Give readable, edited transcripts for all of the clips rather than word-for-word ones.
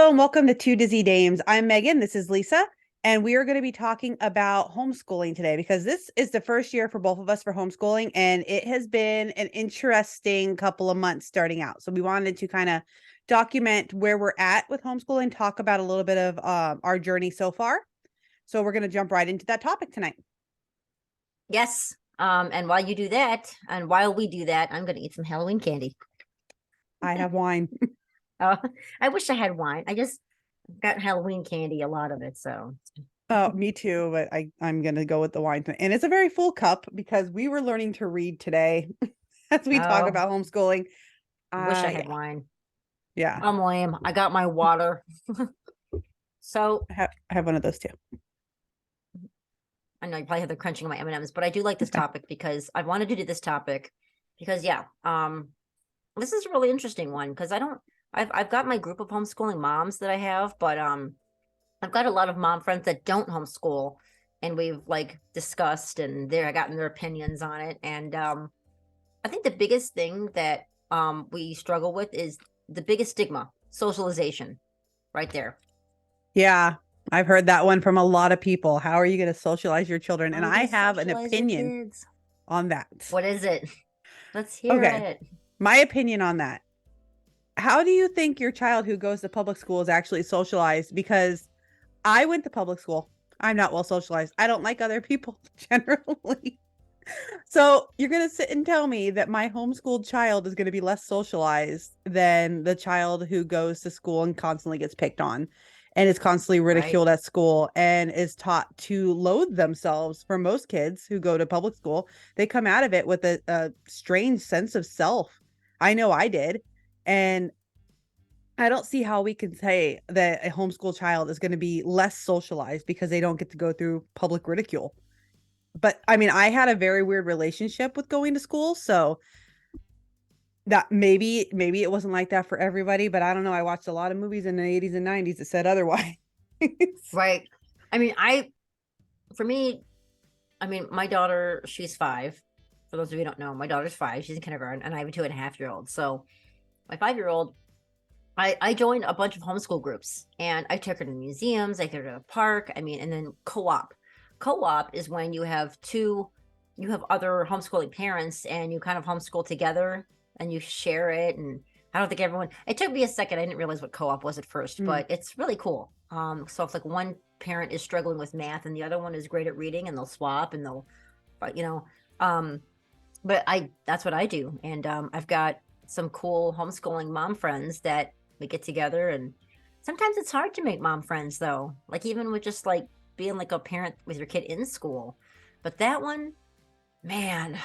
Hello and welcome to Two Dizzy Dames. I'm Megan. This is Lisa, and we are going to be talking about homeschooling today because this is the first year for both of us for homeschooling, and it has been an interesting couple of months starting out. So we wanted to kind of document where we're at with homeschooling, talk about a little bit of our journey so far. So we're going to jump right into that topic tonight. Yes. And while you do that, and while we do that, I'm going to eat some Halloween candy. I have wine. Oh, I wish I had wine. I just got Halloween candy, a lot of it. So, Oh, me too, but I'm going to go with the wine. And it's a very full cup because we were learning to read today as we talk oh, about homeschooling. wish I Yeah. had wine. Yeah. I'm lame. I got my water. So I have one of those too. I know you probably have the crunching of my M&Ms, but I do like this topic because I wanted to do this topic because this is a really interesting one because I've got my group of homeschooling moms that I have, but I've got a lot of mom friends that don't homeschool, and we've like discussed and I gotten their opinions on it. And I think the biggest thing that we struggle with is the biggest stigma, socialization, right there. Yeah, I've heard that one from a lot of people. How are you going to socialize your children? How And are you I gonna have an socialize your opinion kids? on that. What is it? Let's hear Okay, it. my opinion on that. How do you think your child who goes to public school is actually socialized? Because I went to public school. I'm not well socialized. I don't like other people generally. So you're going to sit and tell me that my homeschooled child is going to be less socialized than the child who goes to school and constantly gets picked on and is constantly Right. ridiculed at school and is taught to loathe themselves. For most kids who go to public school, they come out of it with a strange sense of self. I know I did. And I don't see how we can say that a homeschool child is going to be less socialized because they don't get to go through public ridicule. But I mean, I had a very weird relationship with going to school, so that maybe it wasn't like that for everybody, but I don't know. I watched a lot of movies in the 80s and 90s that said otherwise. Right. I mean, for me, my daughter, she's 5. For those of you who don't know, my daughter's 5. She's in kindergarten, and I have a 2.5-year-old. So my 5-year-old, I joined a bunch of homeschool groups, and I took her to museums. I took her to the park. And then co-op. Co-op is when you have other homeschooling parents, and you kind of homeschool together, and you share it. And I don't think everyone. It took me a second. I didn't realize what co-op was at first, Mm, but it's really cool. So if like one parent is struggling with math and the other one is great at reading, and they'll swap and they'll, but but that's what I do. And I've got some cool homeschooling mom friends that we get together. And sometimes it's hard to make mom friends, though, like even with just like being like a parent with your kid in school. But that one, man,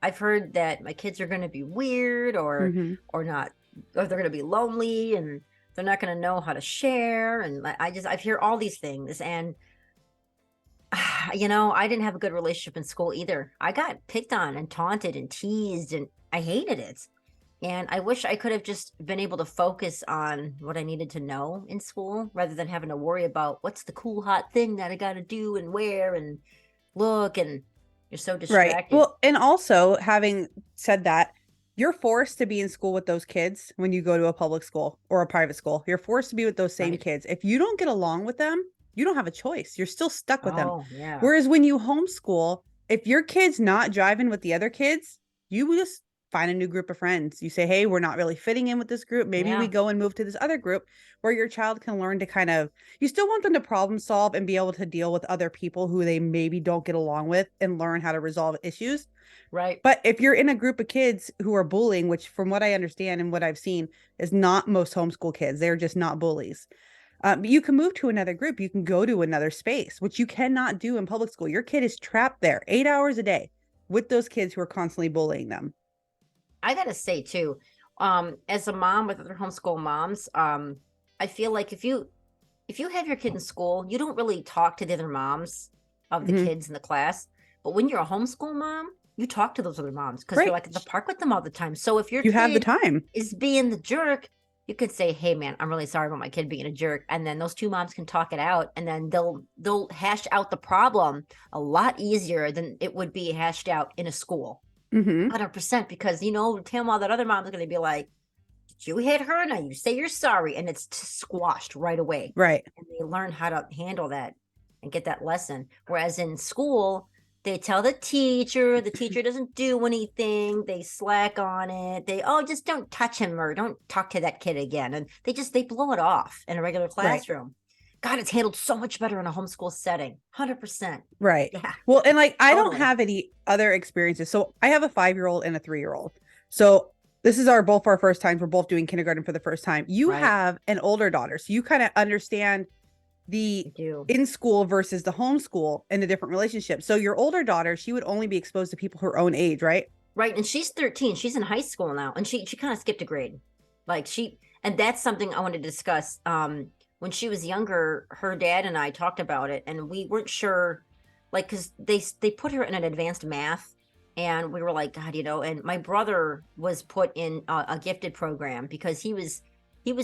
I've heard that my kids are going to be weird mm-hmm. or not, or they're going to be lonely, and they're not going to know how to share. And I've heard all these things. And I didn't have a good relationship in school either. I got picked on and taunted and teased, and I hated it. And I wish I could have just been able to focus on what I needed to know in school rather than having to worry about what's the cool, hot thing that I got to do and wear and look. And you're so Right. distracted. Well, and also having said that, you're forced to be in school with those kids when you go to a public school or a private school. You're forced to be with those same Right. kids. If you don't get along with them, you don't have a choice. You're still stuck with them. Oh, yeah. Whereas when you homeschool, if your kid's not driving with the other kids, you just find a new group of friends. You say, hey, we're not really fitting in with this group. Maybe we Yeah. go and move to this other group where your child can learn to you still want them to problem solve and be able to deal with other people who they maybe don't get along with and learn how to resolve issues. Right. But if you're in a group of kids who are bullying, which from what I understand and what I've seen is not most homeschool kids, they're just not bullies. You can move to another group. You can go to another space, which you cannot do in public school. Your kid is trapped there 8 hours a day with those kids who are constantly bullying them. I got to say, too, as a mom with other homeschool moms, I feel like if you have your kid in school, you don't really talk to the other moms of the Mm-hmm. kids in the class. But when you're a homeschool mom, you talk to those other moms because you're Right. like at the park with them all the time. So if your You have the kid time. is being the jerk, you could say, "Hey, man, I'm really sorry about my kid being a jerk," and then those two moms can talk it out, and then they'll hash out the problem a lot easier than it would be hashed out in a school. Mm-hmm. 100%, because Tam, all that other mom's going to be like, Did you hit her? Now you say you're sorry. And it's squashed right away. Right. And they learn how to handle that and get that lesson. Whereas in school, they tell the teacher doesn't do anything. They slack on it. Just don't touch him or don't talk to that kid again. And they blow it off in a regular Right. classroom. God, it's handled so much better in a homeschool setting. 100%. Right. Yeah. Well, and like I don't Totally. have any other experiences. So I have a 5-year-old and a 3-year-old. So this is both our first times. We're both doing kindergarten for the first time. You Right. have an older daughter, so you kind of understand I the do. in school versus the homeschool and the different relationships. So your older daughter, she would only be exposed to people her own age, right? Right. And she's 13. She's in high school now. And she kind of skipped a grade. And that's something I wanted to discuss. When she was younger, her dad and I talked about it, and we weren't sure, like, because they put her in an advanced math, and we were like, God, and my brother was put in a gifted program because he was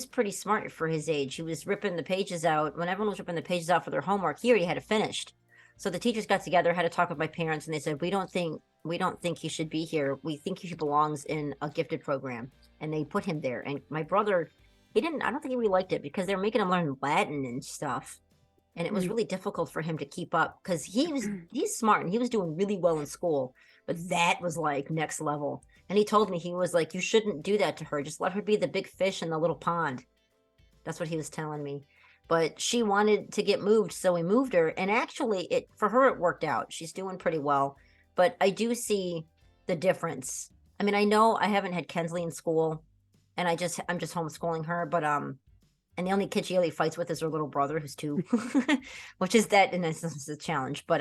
pretty smart for his age. He was ripping the pages out. When everyone was ripping the pages out for their homework, he already had it finished. So the teachers got together, had to talk with my parents, and they said, we don't think he should be here. We think he belongs in a gifted program. And they put him there. And my brother, I don't think he really liked it because they were making him learn Latin and stuff. And it was really difficult for him to keep up because he's smart and he was doing really well in school. But that was like next level. And he told me, he was like, you shouldn't do that to her. Just let her be the big fish in the little pond. That's what he was telling me. But she wanted to get moved, so we moved her. And actually, for her, it worked out. She's doing pretty well. But I do see the difference. I mean, I know I haven't had Kensley in school, and I'm just homeschooling her. But and the only kid she really fights with is her little brother, who's 2, which is that in a sense a challenge. But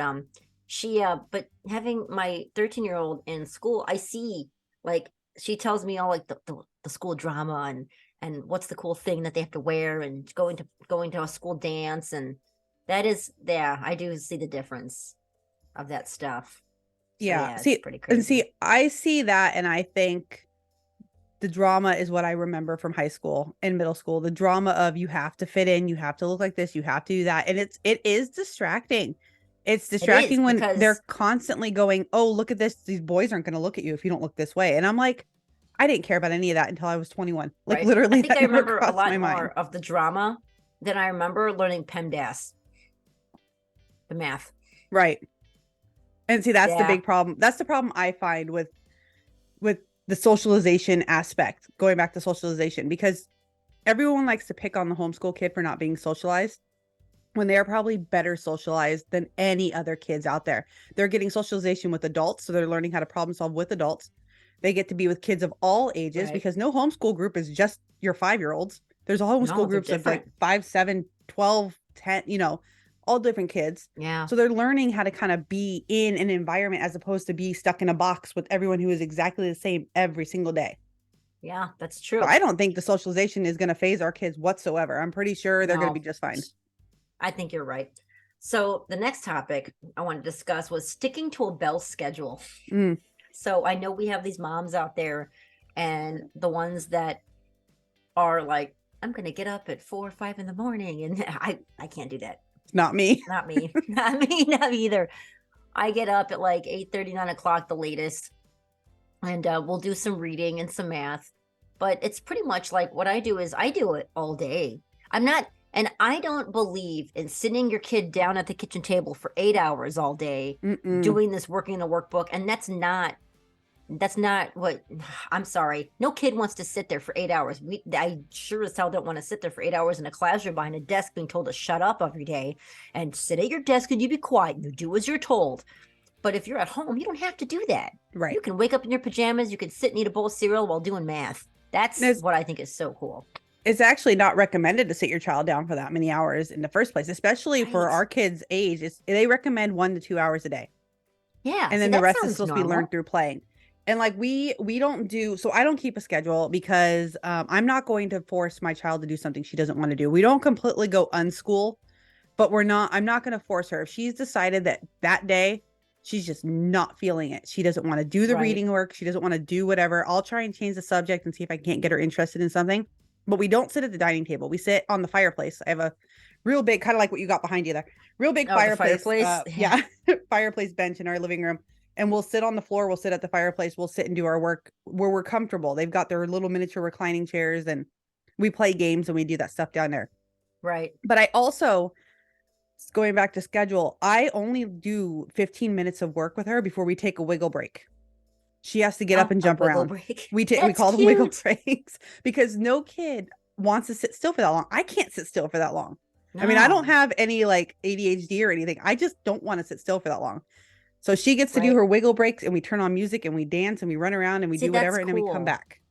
but having my 13-year-old in school, I see, like, she tells me all like the school drama and what's the cool thing that they have to wear and going to a school dance. And that is, yeah, I do see the difference of that stuff. So, Yeah. it's See, pretty and crazy. I see that, and I think the drama is what I remember from high school and middle school. The drama of you have to fit in, you have to look like this, you have to do that. And it is distracting. It's It is distracting when because they're constantly going, oh, look at this. These boys aren't going to look at you if you don't look this way. And I'm like, I didn't care about any of that until I was 21. Like, right. I literally, think that I never remember a crossed lot my more mind. of the drama than I remember learning PEMDAS, the math. Right. And see, that's the Yeah. big problem. That's the problem I find with the socialization aspect, going back to socialization, because everyone likes to pick on the homeschool kid for not being socialized when they are probably better socialized than any other kids out there. They're getting socialization with adults, so they're learning how to problem solve with adults. They get to be with kids of all ages Right. because no homeschool group is just your 5-year-olds. There's a homeschool No, they're groups of like different. 5, 7, 12, 10, all different kids. Yeah. So they're learning how to kind of be in an environment as opposed to be stuck in a box with everyone who is exactly the same every single day. Yeah, that's So true. I don't think the socialization is going to phase our kids whatsoever. I'm pretty sure they're going to be No, just fine. I think you're right. So the next topic I want to discuss was sticking to a bell schedule. Mm. So I know we have these moms out there, and the ones that are like, I'm going to get up at 4 or 5 in the morning. And I can't do that. Not me. Not me. Not me. Not me either. I get up at like 8:30, 9 o'clock, the latest. And we'll do some reading and some math. But it's pretty much like what I do is I do it all day. And I don't believe in sitting your kid down at the kitchen table for 8 hours all day, Mm-mm. doing this, working in a workbook. And that's not what, I'm sorry. No kid wants to sit there for 8 hours. I sure as hell don't want to sit there for 8 hours in a classroom behind a desk being told to shut up every day and sit at your desk and you be quiet and you do as you're told. But if you're at home, you don't have to do that. Right. You can wake up in your pajamas. You can sit and eat a bowl of cereal while doing math. That's what I think is so cool. It's actually not recommended to sit your child down for that many hours in the first place, especially for Right. our kids' age. They recommend 1 to 2 hours a day. Yeah. And see, then the that rest is sounds supposed to be normal. learned through playing. And like we don't do, so I don't keep a schedule because I'm not going to force my child to do something she doesn't want to do. We don't completely go unschool, but I'm not going to force her. If she's decided that day she's just not feeling it, she doesn't want to do the Right. reading work, she doesn't want to do whatever, I'll try and change the subject and see if I can't get her interested in something. But we don't sit at the dining table. We sit on the fireplace. I have a real big, kind of like what you got behind you there, real big Oh, the fireplace. fireplace. Yeah. Fireplace bench in our living room. and we'll sit on the floor, we'll sit at the fireplace, we'll sit and do our work where we're comfortable. They've got their little miniature reclining chairs, and we play games and we do that stuff down there. Right. But I also, going back to schedule, I only do 15 minutes of work with her before we take a wiggle break. She has to get up Oh, and a jump wiggle around. break. We That's call them wiggle cute. breaks because no kid wants to sit still for that long. I can't sit still for that long. I mean, I don't No. have any like ADHD or anything. I just don't want to sit still for that long. So she gets to do Right. her wiggle breaks, and we turn on music and we dance and we run around and we See, do whatever, that's and then we come cool. back.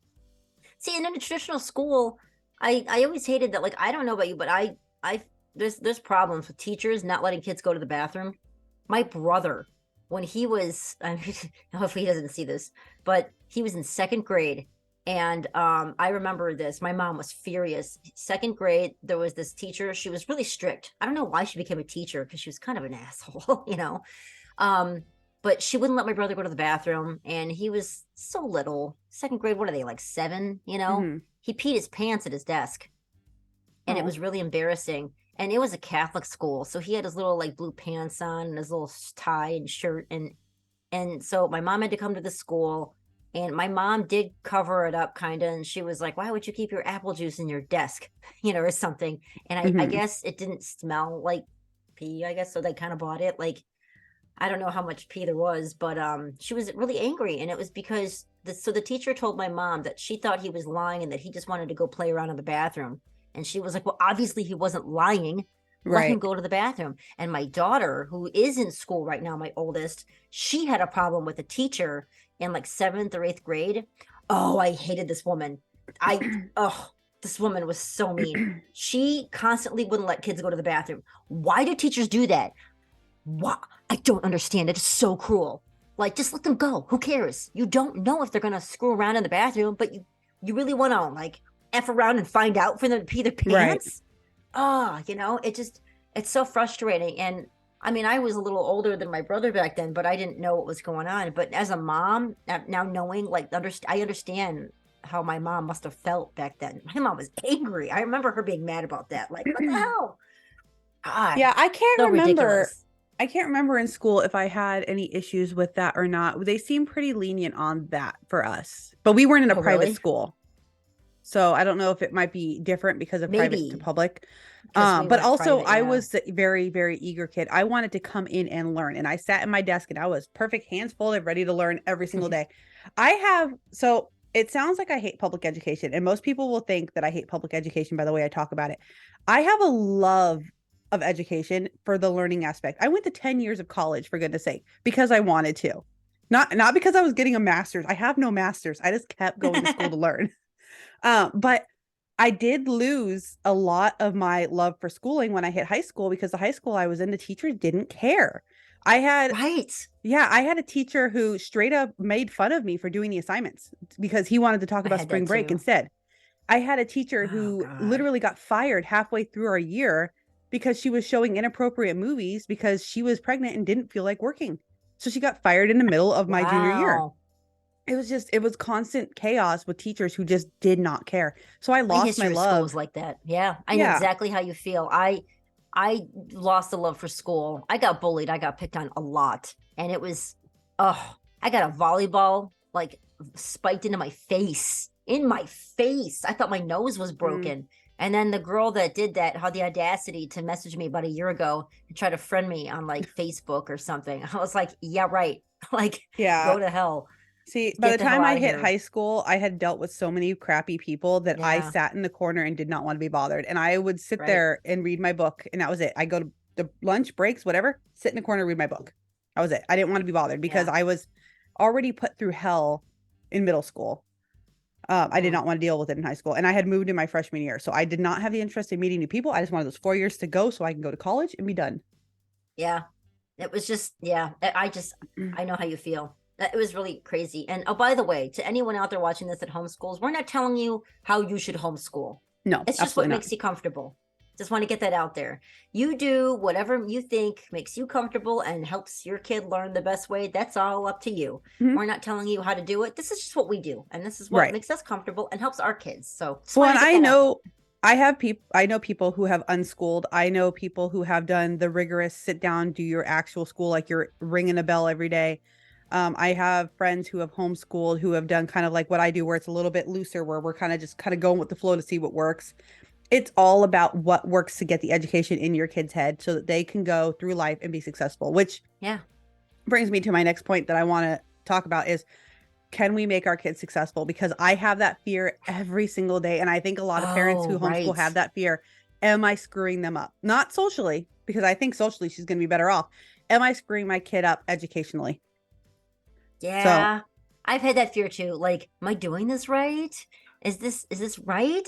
See, and in a traditional school, I always hated that. Like, I don't know about you, but I there's problems with teachers not letting kids go to the bathroom. My brother, when he was, I mean, hopefully he doesn't see this, but he was in second grade. And I remember this. My mom was furious. Second grade, there was this teacher. She was really strict. I don't know why she became a teacher, because she was kind of an asshole, you know. Um, but she wouldn't let my brother go to the bathroom, and he was so little. Second grade, what are they, like 7? You know, Mm-hmm. he peed his pants at his desk, and it Oh. was really embarrassing. And it was a Catholic school, so he had his little like blue pants on and his little tie and shirt, and so my mom had to come to the school, and my mom did cover it up kind of, and she was like, "Why would you keep your apple juice in your desk?" You know, or something. And I Mm-hmm. guess it didn't smell like pee, I guess, so they kind of bought it. Like, I don't know how much pee there was, but she was really angry, and it was because the teacher told my mom that she thought he was lying and that he just wanted to go play around in the bathroom. And she was like, "Well, obviously he wasn't lying. Let him Right. go to the bathroom." And my daughter, who is in school right now, my oldest, she had a problem with a teacher in like 7th or 8th grade. Oh, I hated this woman. I oh, this woman was so mean. She constantly wouldn't let kids go to the bathroom. Why do teachers do that? What? I don't understand. It is so cruel. Like, just let them go. Who cares? You don't know if they're gonna screw around in the bathroom, but you really want to like f around and find out for them to pee their Right. pants. You know, it's so frustrating. And I mean, I was a little older than my brother back then, but I didn't know what was going on. But as a mom, now knowing, like, I understand how my mom must have felt back then. My mom was angry. I remember her being mad about that. Like, what the hell? God, Yeah, so ridiculous. I can't remember in school if I had any issues with that or not. They seem pretty lenient on that for us, but we weren't in a Oh, private really? school. So I don't know if it might be different because of private to Maybe public. because we But went also private. I Yeah. was a very, very eager kid. I wanted to come in and learn. And I sat at my desk and I was perfect, hands folded, ready to learn every single day. So it sounds like I hate public education. And most people will think that I hate public education by the way I talk about it. I have a love of education for the learning aspect. I went to 10 years of college, for goodness sake, because I wanted to. Not because I was getting a master's. I have no master's. I just kept going to school to learn. But I did lose a lot of my love for schooling when I hit high school because the high school I was in, the teachers didn't care. I had, Right. yeah, I had a teacher who straight up made fun of me for doing the assignments because he wanted to talk I about had spring that break too. instead. I had a teacher Oh who God. literally got fired halfway through our year because she was showing inappropriate movies because she was pregnant and didn't feel like working. So she got fired in the middle of my junior year. Wow. It was constant chaos with teachers who just did not care. So I My lost my history of school is love. like that. Yeah, I know Yeah. exactly how you feel. I lost the love for school. I got bullied. I got picked on a lot, and it was, oh, I got a volleyball like spiked into my face. In my face. I thought my nose was Mm, broken. And then the girl that did that had the audacity to message me about a year ago and try to friend me on like Facebook or something. I was like, yeah, right. Like, yeah. go to hell. See, by the Get the hell time I out of hit here. high school, I had dealt with so many crappy people that I Yeah, sat in the corner and did not want to be bothered. And I would sit right. there and read my book, and that was it. I go to the lunch breaks, whatever, sit in the corner, read my book. That was it. I didn't want to be bothered because Yeah. I was already put through hell in middle school. I did Mm. not want to deal with it in high school, and I had moved in my freshman year, so I did not have the interest in meeting new people. I just wanted those 4 years to go so I can go to college and be done. Yeah. It was just, yeah. I know how you feel. It was really crazy. And oh, by the way, to anyone out there watching this at homeschools, we're not telling you how you should homeschool. No, It's just what absolutely not. makes you comfortable. Just want to get that out there. You do whatever you think makes you comfortable and helps your kid learn the best way. That's all up to you. Mhm. We're not telling you how to do it. This is just what we do. And this is what Right. makes us comfortable and helps our kids. So just Well, wanted and to get that out there. I know people who have unschooled. I know people who have done the rigorous sit down, do your actual school, like you're ringing a bell every day. I have friends who have homeschooled who have done kind of like what I do, where it's a little bit looser, where we're kind of just kind of going with the flow to see what works. It's all about what works to get the education in your kid's head so that they can go through life and be successful, which Yeah. brings me to my next point that I want to talk about is, can we make our kids successful? Because I have that fear every single day. And I think a lot of parents Oh, who homeschool right. have that fear. Am I screwing them up? Not socially, because I think socially she's going to be better off. Am I screwing my kid up educationally? So, Yeah. I've had that fear too. Like, am I doing this right? Is this right?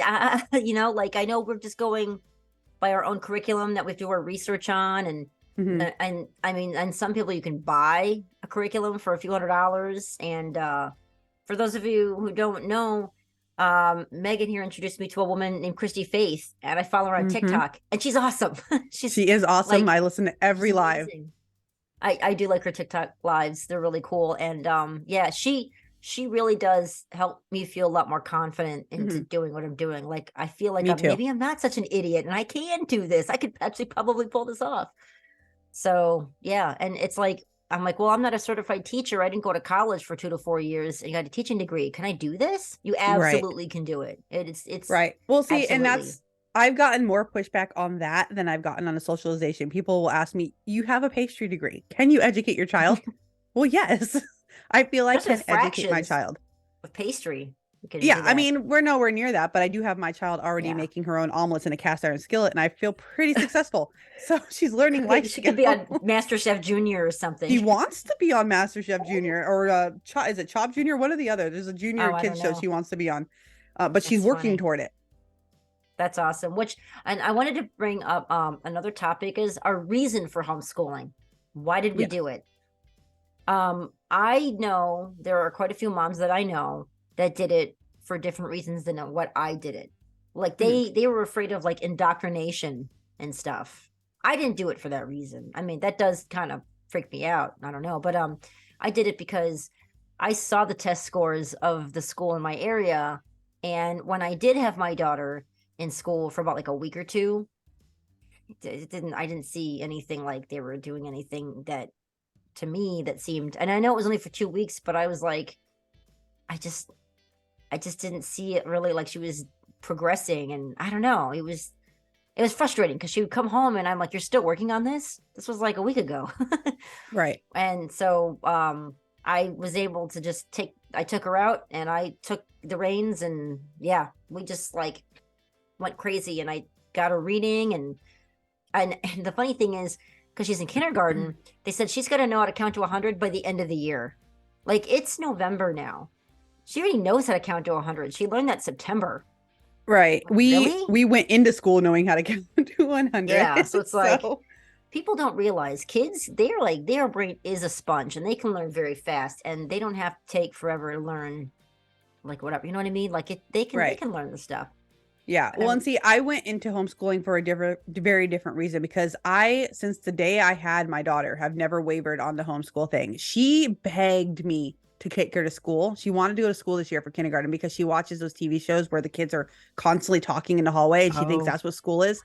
Like I know we're just going by our own curriculum that we do our research on, and mhm, and I mean, and some people you can buy a curriculum for a few $100s. And for those of you who don't know, Megan here introduced me to a woman named Christy Faith, and I follow her on mhm. TikTok, and she's awesome. She's She is awesome. like, I listen to she's every live. amazing. I do like her TikTok lives. They're really cool. And yeah, she really does help me feel a lot more confident into Mhm. doing what I'm doing. Like I feel like Me too. maybe I'm not such an idiot and I can do this. I could actually probably pull this off. So yeah, and it's like I'm like, well, I'm not a certified teacher. I didn't go to college for 2 to 4 years and got a teaching degree. Can I do this? You Right. absolutely can do it. It's Right. Well, see, and absolutely. that's, I've gotten more pushback on that than I've gotten on a socialization. People will ask me, "You have a pastry degree. Can you educate your child?" Well, yes. I feel I Just with can educate my fractions child. with pastry, you can Yeah, do I that. mean, we're nowhere near that, but I do have my child already Yeah. making her own omelets in a cast iron skillet, and I feel pretty successful. So she's learning life She could be skills. on Master Chef Junior or She something. wants to be on MasterChef Junior or is it Chop Junior? One or the other. There's a junior Oh, I kids don't show know. she wants to be on, but she's That's working funny. toward it. That's awesome. Which, and I wanted to bring up another topic is our reason for homeschooling. Why did we Yes. do it? I know there are quite a few moms that I know that did it for different reasons than what I did it. Like Mhm. they were afraid of like indoctrination and stuff. I didn't do it for that reason. I mean, that does kind of freak me out. I don't know, but I did it because I saw the test scores of the school in my area, and when I did have my daughter in school for about like a week or two, I didn't see anything like they were doing anything that to me that seemed, and I know it was only for 2 weeks, but I was like, I just I just didn't see it really like she was progressing. And I don't know, it was frustrating because she would come home and I'm like, you're still working on this? This was like a week ago. Right. And so I was able to just I took her out and I took the reins, and yeah, we just like went crazy, and I got her reading. And the funny thing is, because she's in kindergarten, they said she's got to know how to count to 100 by the end of the year. Like it's November now. She already knows how to count to 100. She learned that September. Right. Like, We really? we went into school knowing how to count to 100. Yeah. So it's like So, people don't realize kids, they're like, their brain is a sponge and they can learn very fast, and they don't have to take forever to learn, like whatever. You know what I mean? Like they right. can learn the stuff. Yeah. Well, and And see, I went into homeschooling for a very different reason because since the day I had my daughter, have never wavered on the homeschool thing. She begged me to take her to school. She wanted to go to school this year for kindergarten because she watches those TV shows where the kids are constantly talking in the hallway and she thinks oh, that's what school is.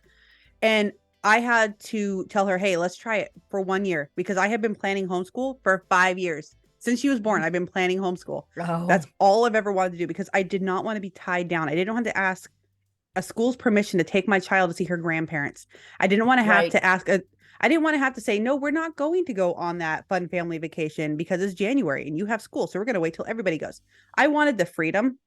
And I had to tell her, hey, let's try it for 1 year because I have been planning homeschool for 5 years. Since she was born, I've been planning homeschool. oh, That's all I've ever wanted to do because I did not want to be tied down. I didn't want to ask a school's permission to take my child to see her grandparents. I didn't want to have right. to I didn't want to have to say, no, we're not going to go on that fun family vacation because it's January and you have school. So we're going to wait till everybody goes. I wanted the freedom.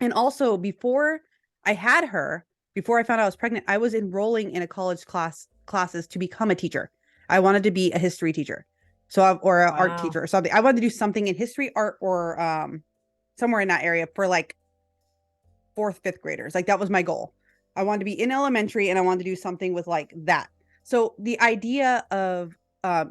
And also before I found out I was pregnant, I was enrolling in a college classes to become a teacher. I wanted to be a history teacher. Or an art Wow. teacher or something. I wanted to do something in history, art, or somewhere in that area for like fourth, fifth graders. Like that was my goal. I wanted to be in elementary and I wanted to do something with like that. So the idea of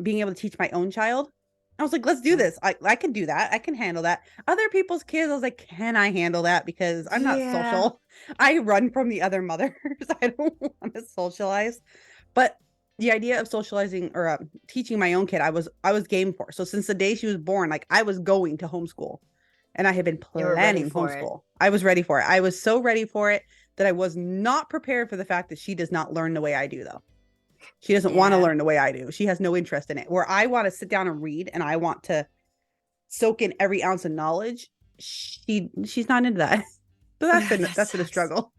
being able to teach my own child, I was like, let's do Yeah. this. I can do that. I can handle that. Other people's kids, I was like, can I handle that? Because I'm not Yeah. social. I run from the other mothers. I don't want to socialize. But the idea of socializing or teaching my own kid, I was game for. So since the day she was born, like I was going to homeschool and I had been You were ready planning for it. homeschool. I was ready for it. I was so ready for it that I was not prepared for the fact that she does not learn the way I do, though. She doesn't want to Yeah. learn the way I do. She has no interest in it. Where I want to sit down and read and I want to soak in every ounce of knowledge, she's not into that. So That that's been a sucks. struggle.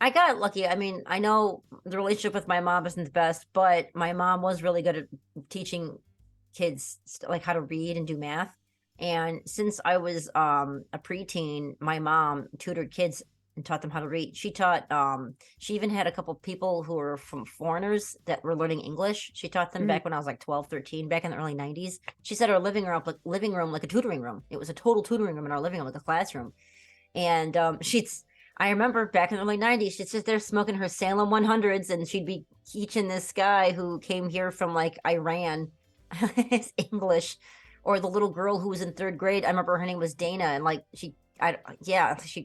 I got lucky. I mean, I know the relationship with my mom isn't the best, but my mom was really good at teaching kids like how to read and do math. And since I was a preteen, my mom tutored kids and taught them how to read. She even had a couple people who were from foreigners that were learning English. She taught them Mhm. back when I was like 12, 13, back in the early 90s. She said our living room like a tutoring room. It was a total tutoring room in our living room, like a classroom. And I remember back in the early 90s, she'd sit there smoking her Salem 100s and she'd be teaching this guy who came here from like Iran his English, or the little girl who was in third grade. I remember her name was Dana, and like she'd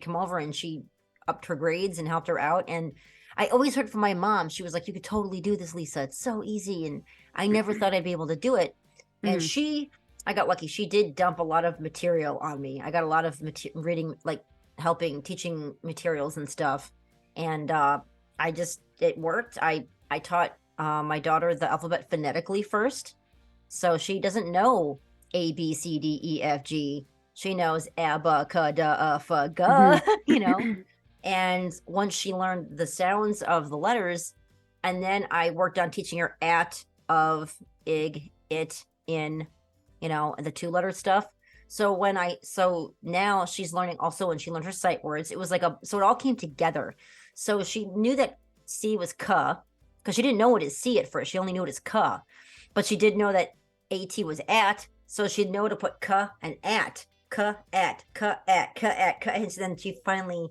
come over and she upped her grades and helped her out. And I always heard from my mom, she was like, "You could totally do this, Lisa. It's so easy." And I never thought I'd be able to do it. And Mhm. I got lucky. She did dump a lot of material on me. I got a lot of reading, like helping teaching materials and stuff. And it worked. I taught my daughter the alphabet phonetically first, so she doesn't know A B C D E F G. She knows abacadafaga, Mhm. you know. And once she learned the sounds of the letters, and then I worked on teaching her at, of, ig, it, in, the 2-letter stuff. So now she's learning also, when she learned her sight words, it was like so it all came together. So she knew that C was ka, because she didn't know what is C at first. She only knew it as ka, but she did know that AT was at. So she'd know to put ka and at, ka at, ka at, ka at, ka. And so then she finally,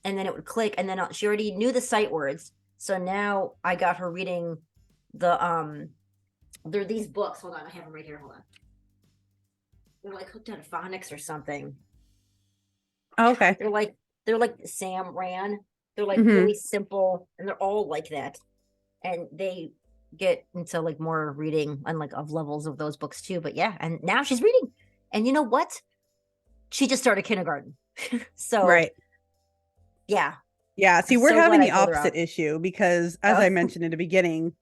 and then it would click. And then she already knew the sight words. So now I got her reading there are these books. Hold on, I have them right here. Hold on. They're like hooked on phonics or something. Oh, okay. They're like Sam Ran. They're like really Mhm. simple, and they're all like that. And they get into like more reading and like of levels of those books too. But yeah, and now she's reading. And you know what? She just started kindergarten. So Right. yeah, Yeah. See, I'm we're so glad having I the pulled her opposite out. issue because, as I Oh, mentioned in the beginning,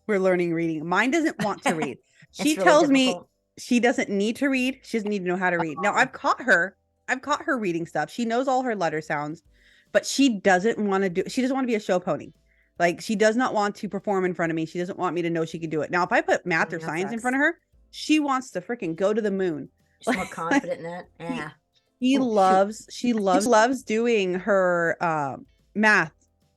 we're learning reading. Mine doesn't want to read. She it's really tells me difficult. she doesn't need to read. She doesn't need to know how to read. Now, Oh, I've caught her reading stuff. She knows all her letter sounds, but she doesn't want to she doesn't want to be a show pony. Like, she does not want to perform in front of me. She doesn't want me to know she can do it. Now, if I put math or that science in sucks. front of her, she wants to freaking go to the moon. She's more confident in that. She Yeah. she Oh shoot. loves doing her math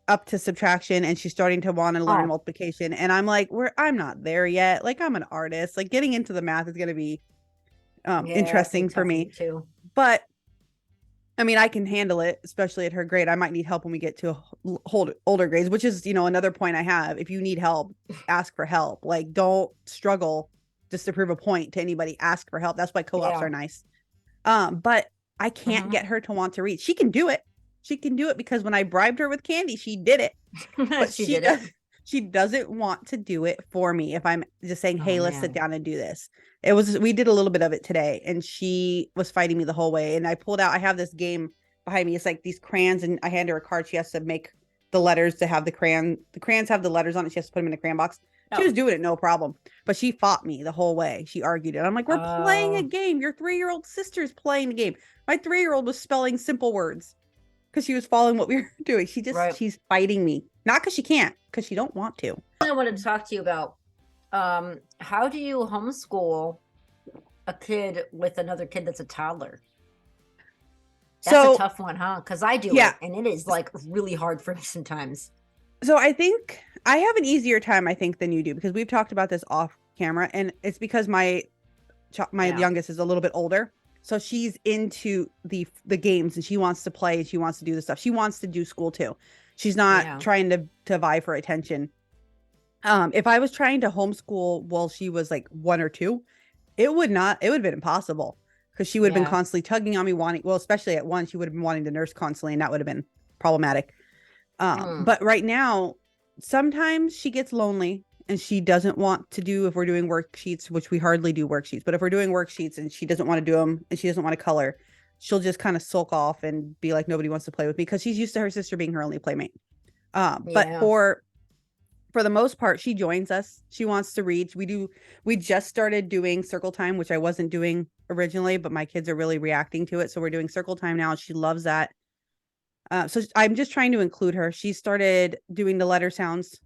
up to subtraction, and she's starting to want to learn Oh multiplication, and I'm like, I'm not there yet. Like, I'm an artist. Like, getting into the math is going to be yeah, it's gonna be interesting for tough for me. me too. But I mean, I can handle it, especially at her grade. I might need help when we get to older grades, which is, another point I have. If you need help, ask for help. Like, don't struggle just to prove a point to anybody. Ask for help. That's why co-ops Yeah. are nice. But I can't Hmm. get her to want to read. She can do it. She can do it because when I bribed her with candy, she did it. But She did it. she doesn't want to do it for me if I'm just saying, Oh "Hey, let's sit man. down and do this." We did a little bit of it today, and she was fighting me the whole way. And I have this game behind me. It's like these crayons, and I hand her a card. She has to make the letters to have the crayon. The crayons have the letters on it. She has to put them in a crayon box. She Oh. was doing it no problem, but she fought me the whole way. She argued it. I'm like, we're playing a Oh. game. Your 3-year-old sister's playing the game. My 3-year-old was spelling simple words because she was following what we were doing. Right. She's fighting me. Not because she can't, because she don't want to. I wanted to talk to you about how do you homeschool a kid with another kid that's a toddler? That's a So tough one, huh? Because I do yeah. it, and it is like really hard for me sometimes. So I think I have an easier time, I think, than you do, because we've talked about this off camera, and it's because my Yeah. youngest is a little bit older. So she's into the games, and she wants to play, and she wants to do the stuff. She wants to do school too. She's not Yeah. trying to vie for attention. If I was trying to homeschool while she was like 1 or 2, it would have been impossible, because she would have been Yeah. constantly tugging on me, especially at 1, she would have been wanting to nurse constantly, and that would have been problematic. Mm. But right now, sometimes she gets lonely and she doesn't want to do, if we're doing worksheets, which we hardly do worksheets, but if we're doing worksheets and she doesn't want to do them and she doesn't want to color, she'll just kind of sulk off and be like, nobody wants to play with me, because she's used to her sister being her only playmate. But Yeah. for for the most part, she joins us. She wants to read. We just started doing circle time, which I wasn't doing originally, but my kids are really reacting to it. So we're doing circle time now. She loves that. So I'm just trying to include her. She started doing the letter sounds.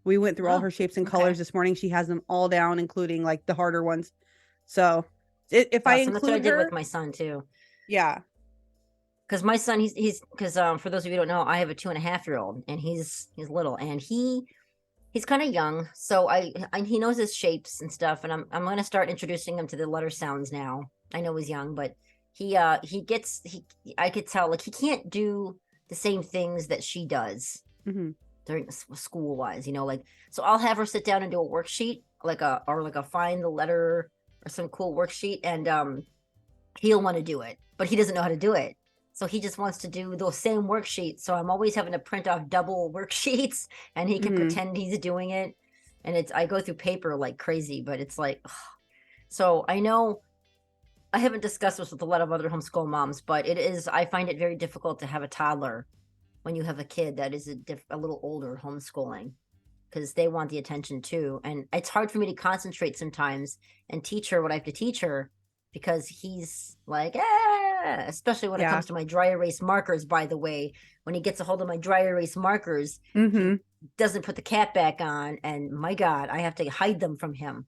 We went through all Oh, her shapes and okay. colors this morning. She has them all down, including like the harder ones. So if I Awesome. That's what I include did with her, my son too. yeah, Because my son, he's because for those of you who don't know, I have a 2.5-year-old, and he's little, and he's kind of young, so I he knows his shapes and stuff, and I'm gonna start introducing him to the letter sounds now. I know he's young, but he gets he I could tell like he can't do the same things that she does hmm during school wise, like so I'll have her sit down and do a worksheet like a find the letter or some cool worksheet, and he'll want to do it, but he doesn't know how to do it. So he just wants to do those same worksheets. So I'm always having to print off double worksheets, and he can hmm pretend he's doing it. And I go through paper like crazy, but it's like, ugh. So I know I haven't discussed this with a lot of other homeschool moms, but I find it very difficult to have a toddler when you have a kid that is a little older homeschooling, because they want the attention too. And it's hard for me to concentrate sometimes and teach her what I have to teach her, because he's like, especially when it yeah, comes to my dry erase markers, by the way. When he gets a hold of my dry erase markers, he hmm doesn't put the cap back on. And my God, I have to hide them from him.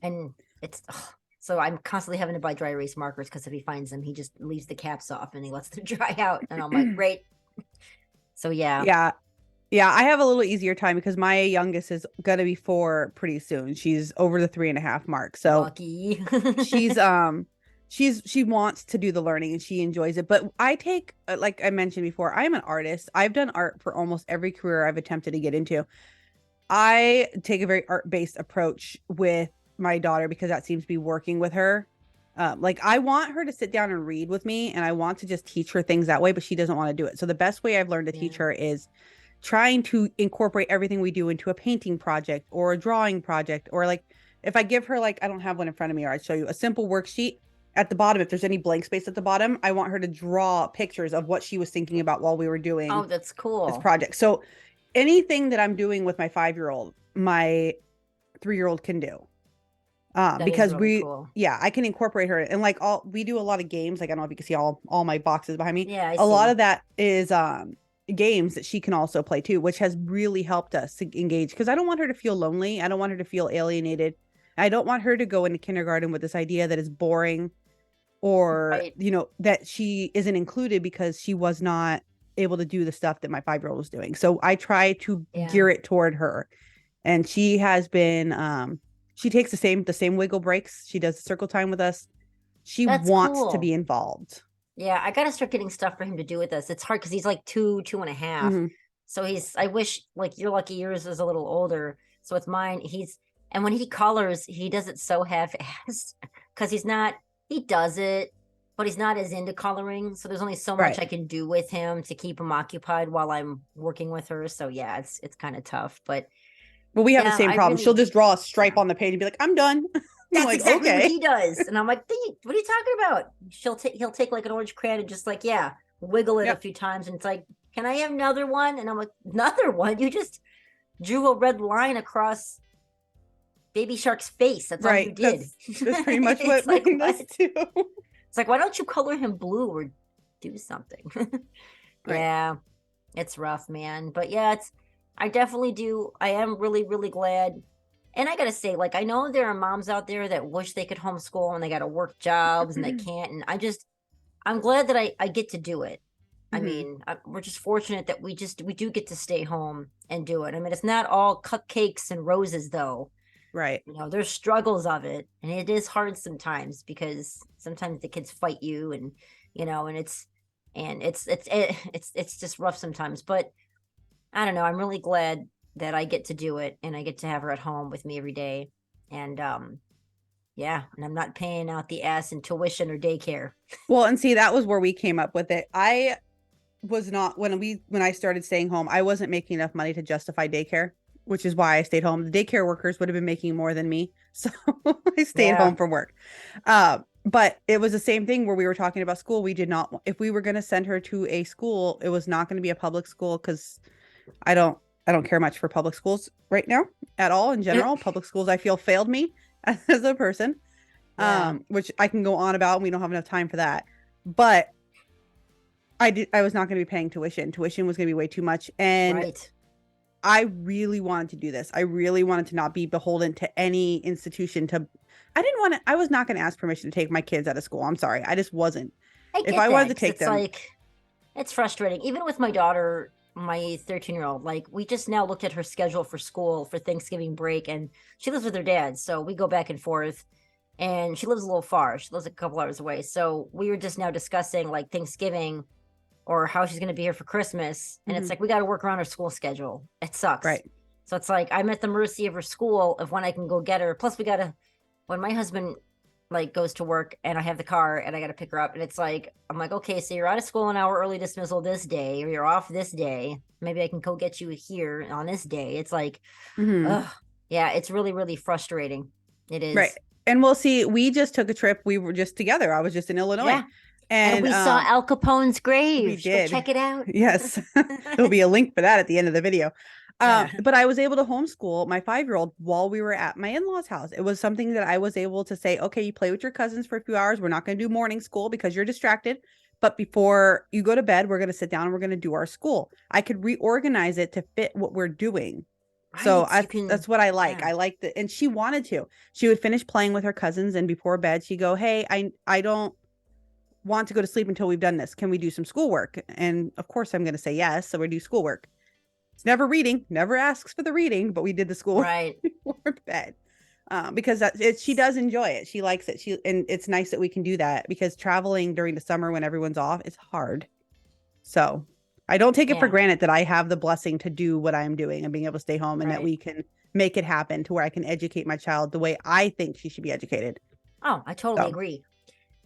And it's, ugh. So I'm constantly having to buy dry erase markers, because if he finds them, he just leaves the caps off and he lets them dry out. And I'm like, great. So yeah, yeah. Yeah, I have a little easier time because my youngest is gonna be 4 pretty soon. She's over the 3.5 mark. So lucky. she's she wants to do the learning and she enjoys it. But I take like I mentioned before, I'm an artist. I've done art for almost every career I've attempted to get into. I take a very art-based approach with my daughter because that seems to be working with her. Like I want her to sit down and read with me and I want to just teach her things that way, but she doesn't want to do it. So the best way I've learned to teach Yeah, her is trying to incorporate everything we do into a painting project or a drawing project. Or like if I give her, like, I don't have one in front of me, or I'd show you a simple worksheet at the bottom. If there's any blank space at the bottom, I want her to draw pictures of what she was thinking about while we were doing oh, that's this cool. project. So anything that I'm doing with my 5-year-old, my 3-year-old can do. That is Because really cool. yeah, I can incorporate her, and like we do a lot of games. Like I don't know if you can see all my boxes behind me. Yeah, I A lot of see. that is games that she can also play too, which has really helped us to engage. Because I don't want her to feel lonely. I don't want her to feel alienated. I don't want her to go into kindergarten with this idea that is boring, or Right. that she isn't included because she was not able to do the stuff that my 5-year-old was doing. So I try to Yeah. gear it toward her, and she has been she takes the same wiggle breaks. She does circle time with us. She That's wants to cool. be involved. Yeah, I gotta start getting stuff for him to do with us. It's hard because he's like two and a half. hmm So I wish like you're lucky yours is a little older. So it's mine. And when he colors, he does it so half-assed because he does it, but he's not as into coloring. So there's only so much Right. I can do with him to keep him occupied while I'm working with her. So yeah, it's kind of tough. But Well, we have the yeah, same I problem. She'll really, just draw a stripe yeah. on the page and be like, "I'm done." I'm That's like, exactly what "Okay." he does. And I'm like, what are you talking about? He'll take like an orange crayon and just like, yeah, wiggle it a Yep. few times. And it's like, can I have another one? And I'm like, another one? You just drew a red line across Baby Shark's face. That's all you Right. did. That's pretty much It's what like, mine what? does too. It's like, why don't you color him blue or do something? Right. Yeah, it's rough, man. But yeah, I definitely do. I am really, really glad. And I gotta say, like, I know there are moms out there that wish they could homeschool and they gotta work jobs and they can't. And I'm glad that I get to do it. I hmm mean, we're just fortunate that we do get to stay home and do it. I mean, it's not all cupcakes and roses, though. Right. There's struggles of it, and it is hard sometimes because sometimes the kids fight you, and and it's just rough sometimes. But I don't know. I'm really glad that I get to do it and I get to have her at home with me every day. And yeah, and I'm not paying out the ass in tuition or daycare. Well, and see, that was where we came up with it. I was not when I started staying home, I wasn't making enough money to justify daycare, which is why I stayed home. The daycare workers would have been making more than me. So I stayed Yeah, home from work. But it was the same thing where we were talking about school. We did not, if we were going to send her to a school, it was not going to be a public school because I don't. I don't care much for public schools right now at all in general. Public schools, I feel, failed me as a person, Yeah. which I can go on about, and we don't have enough time for that. But I was not going to be paying tuition. Tuition was going to be way too much. And Right. I really wanted to do this. I really wanted to not be beholden to any institution I didn't want to, I was not going to ask permission to take my kids out of school. I'm sorry. I just wasn't. I If get I wanted that to because take it's them, like, it's frustrating. Even with my daughter, my 13-year-old, like we just now looked at her schedule for school for Thanksgiving break, and she lives with her dad. So we go back and forth, and she lives a little far. She lives a couple hours away. So we were just now discussing like Thanksgiving or how she's going to be here for Christmas. And it's Mhm. like, we got to work around her school schedule. It sucks. Right. So it's like, I'm at the mercy of her school of when I can go get her. Plus, we got to, when my husband like goes to work and I have the car and I got to pick her up. And it's like, I'm like, okay, so you're out of school an hour early dismissal this day, or you're off this day. Maybe I can go get you here on this day. It's like, Mhm. ugh, yeah, it's really, really frustrating. It Right. is. And we'll see. We just took a trip. We were just together. I was just in Illinois. Yeah. And And we saw Al Capone's we grave. Go did. check it out. Yes. There'll be a link for that at the end of the video. Yeah. But I was able to homeschool my 5-year-old while we were at my in-laws' house. It was something that I was able to say, okay, you play with your cousins for a few hours. We're not going to do morning school because you're distracted. But before you go to bed, we're going to sit down and we're going to do our school. I could reorganize it to fit what we're doing. So Right. You can, that's what I like. yeah. I like that. And she wanted to. She would finish playing with her cousins, and before bed, she'd go, hey, I don't want to go to sleep until we've done this. Can we do some schoolwork? And of course, I'm going to say yes. So we do schoolwork. It's never reading, never asks for the reading, but we did the schoolwork Right. before bed. Because she does enjoy it. She likes it. And it's nice that we can do that because traveling during the summer when everyone's off is hard. So I don't take it for Yeah. granted that I have the blessing to do what I'm doing and being able to stay home and that Right. we can make it happen to where I can educate my child the way I think she should be educated. Oh, I totally So, agree.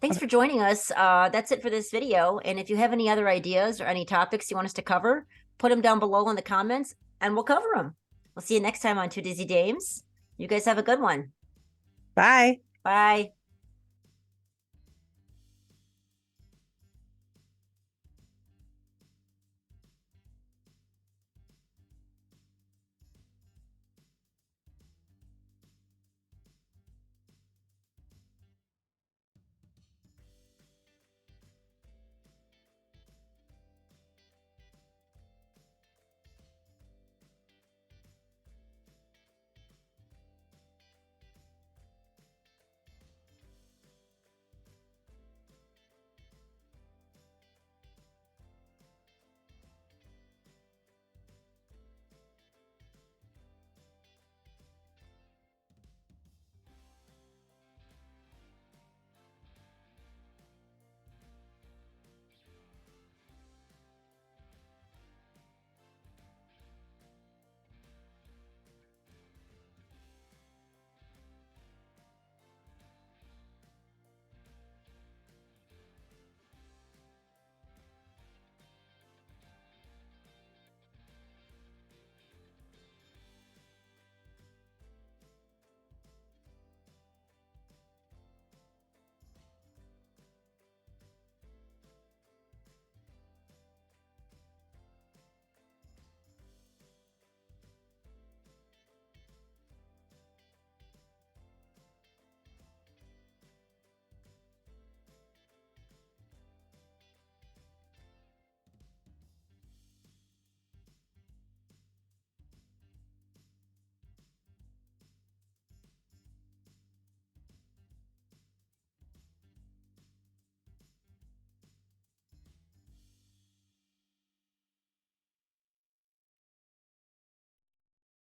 Thanks okay. for joining us. That's it for this video. And if you have any other ideas or any topics you want us to cover, put them down below in the comments and we'll cover them. We'll see you next time on Two Dizzy Dames. You guys have a good one. Bye. Bye.